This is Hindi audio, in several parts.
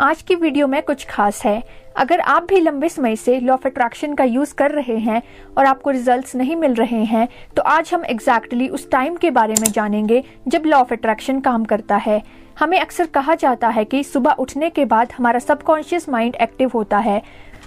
आज की वीडियो में कुछ खास है। अगर आप भी लंबे समय से लॉ ऑफ अट्रैक्शन का यूज कर रहे हैं और आपको रिजल्ट्स नहीं मिल रहे हैं, तो आज हम एग्जैक्टली उस टाइम के बारे में जानेंगे जब लॉ ऑफ अट्रैक्शन काम करता है। हमें अक्सर कहा जाता है कि सुबह उठने के बाद हमारा सबकॉन्शियस माइंड एक्टिव होता है,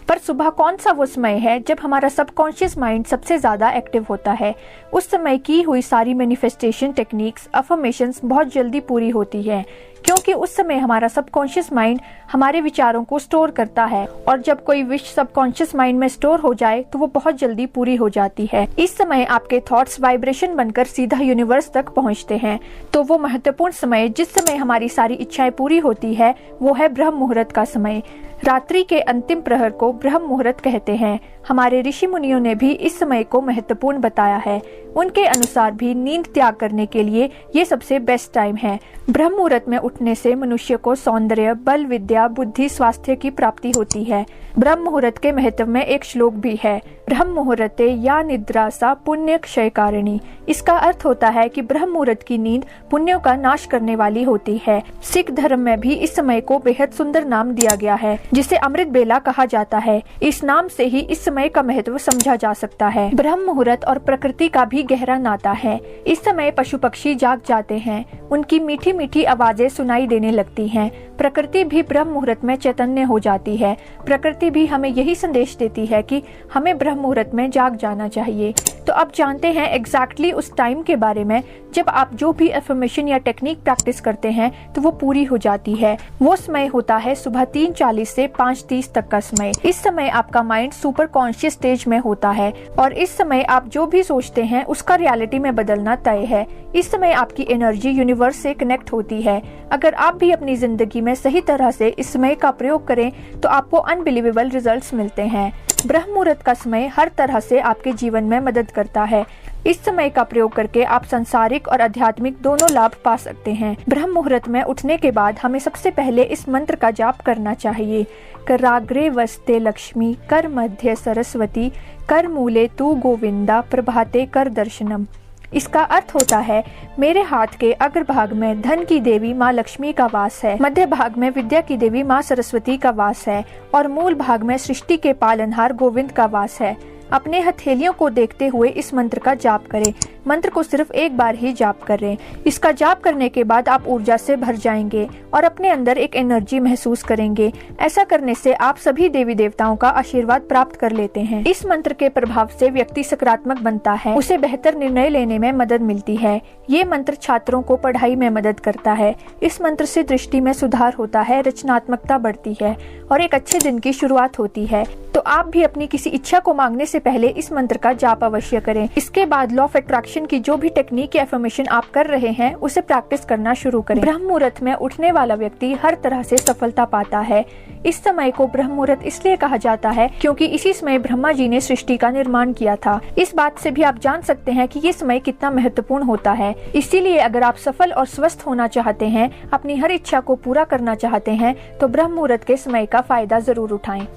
पर सुबह कौन सा वो समय है जब हमारा सबकॉन्शियस माइंड सबसे ज्यादा एक्टिव होता है। उस समय की हुई सारी मैनिफेस्टेशन टेक्निक्स, अफर्मेशंस बहुत जल्दी पूरी होती है, क्योंकि उस समय हमारा सबकॉन्शियस माइंड हमारे विचारों को स्टोर करता है, और जब कोई विश सबकॉन्शियस माइंड में स्टोर हो जाए तो वो बहुत जल्दी पूरी हो जाती है। इस समय आपके थॉट्स वाइब्रेशन बनकर सीधा यूनिवर्स तक पहुंचते हैं। तो वो महत्वपूर्ण समय जिस समय हमारी सारी इच्छाएं पूरी होती है वो है ब्रह्म मुहूर्त का समय। रात्रि के अंतिम प्रहर को ब्रह्म मुहूर्त कहते हैं। हमारे ऋषि मुनियों ने भी इस समय को महत्वपूर्ण बताया है। उनके अनुसार भी नींद त्याग करने के लिए ये सबसे बेस्ट टाइम है। ब्रह्म मुहूर्त में उठने से मनुष्य को सौंदर्य, बल, विद्या, बुद्धि, स्वास्थ्य की प्राप्ति होती है। ब्रह्म मुहूर्त के महत्व में एक श्लोक भी है, ब्रह्म मुहूर्ते या निद्रा सा पुण्य क्षयकारिणी। इसका अर्थ होता है कि ब्रह्म मुहूर्त की नींद पुण्यों का नाश करने वाली होती है। सिख धर्म में भी इस समय को बेहद सुंदर नाम दिया गया है, जिसे अमृत बेला कहा जाता है। इस नाम से ही इस समय का महत्व समझा जा सकता है। ब्रह्म मुहूर्त और प्रकृति का भी गहरा नाता है। इस समय पशु पक्षी जाग जाते हैं, उनकी मीठी मीठी आवाजें सुनाई देने लगती हैं। प्रकृति भी ब्रह्म मुहूर्त में चैतन्य हो जाती है। प्रकृति भी हमें यही संदेश देती है कि हमें ब्रह्म मुहूर्त में जाग जाना चाहिए। तो अब जानते हैं एग्जैक्टली उस टाइम के बारे में जब आप जो भी अफर्मेशन या टेक्निक प्रैक्टिस करते हैं तो वो पूरी हो जाती है। वो समय होता है सुबह 3:40 से 5:30 तक का समय। इस समय आपका माइंड सुपर कॉन्शियस स्टेज में होता है, और इस समय आप जो भी सोचते हैं उसका रियलिटी में बदलना तय है। इस समय आपकी एनर्जी यूनिवर्स से कनेक्ट होती है। अगर आप भी अपनी जिंदगी में सही तरह से इस समय का प्रयोग करें तो आपको अनबिलीवेबल रिजल्ट्स मिलते हैं। ब्रह्म मुहूर्त का समय हर तरह से आपके जीवन में मदद करता है। इस समय का प्रयोग करके आप सांसारिक और आध्यात्मिक दोनों लाभ पा सकते हैं। ब्रह्म मुहूर्त में उठने के बाद हमें सबसे पहले इस मंत्र का जाप करना चाहिए, कराग्रे वस्ते लक्ष्मी, कर मध्य सरस्वती, कर मूले तू गोविंदा, प्रभाते कर दर्शनम। इसका अर्थ होता है, मेरे हाथ के अग्रभाग में धन की देवी माँ लक्ष्मी का वास है, मध्य भाग में विद्या की देवी माँ सरस्वती का वास है, और मूल भाग में सृष्टि के पालनहार गोविंद का वास है। अपने हथेलियों को देखते हुए इस मंत्र का जाप करें। मंत्र को सिर्फ एक बार ही जाप करें। इसका जाप करने के बाद आप ऊर्जा से भर जाएंगे और अपने अंदर एक एनर्जी महसूस करेंगे। ऐसा करने से आप सभी देवी देवताओं का आशीर्वाद प्राप्त कर लेते हैं। इस मंत्र के प्रभाव से व्यक्ति सकारात्मक बनता है, उसे बेहतर निर्णय लेने में मदद मिलती है। ये मंत्र छात्रों को पढ़ाई में मदद करता है। इस मंत्र से दृष्टि में सुधार होता है, रचनात्मकता बढ़ती है और एक अच्छे दिन की शुरुआत होती है। तो आप भी अपनी किसी इच्छा को मांगने से पहले इस मंत्र का जाप अवश्य करें। इसके बाद लॉ ऑफ अट्रैक्शन की जो भी टेक्निक या अफर्मेशन आप कर रहे हैं उसे प्रैक्टिस करना शुरू करें। ब्रह्म मुहूर्त में उठने वाला व्यक्ति हर तरह से सफलता पाता है। इस समय को ब्रह्म मुहूर्त इसलिए कहा जाता है क्योंकि इसी समय ब्रह्मा जी ने सृष्टि का निर्माण किया था। इस बात से भी आप जान सकते हैं कि ये समय कितना महत्वपूर्ण होता है। इसीलिए अगर आप सफल और स्वस्थ होना चाहते हैं, अपनी हर इच्छा को पूरा करना चाहते हैं, तो ब्रह्म मुहूर्त के समय का फायदा जरूर उठाएं।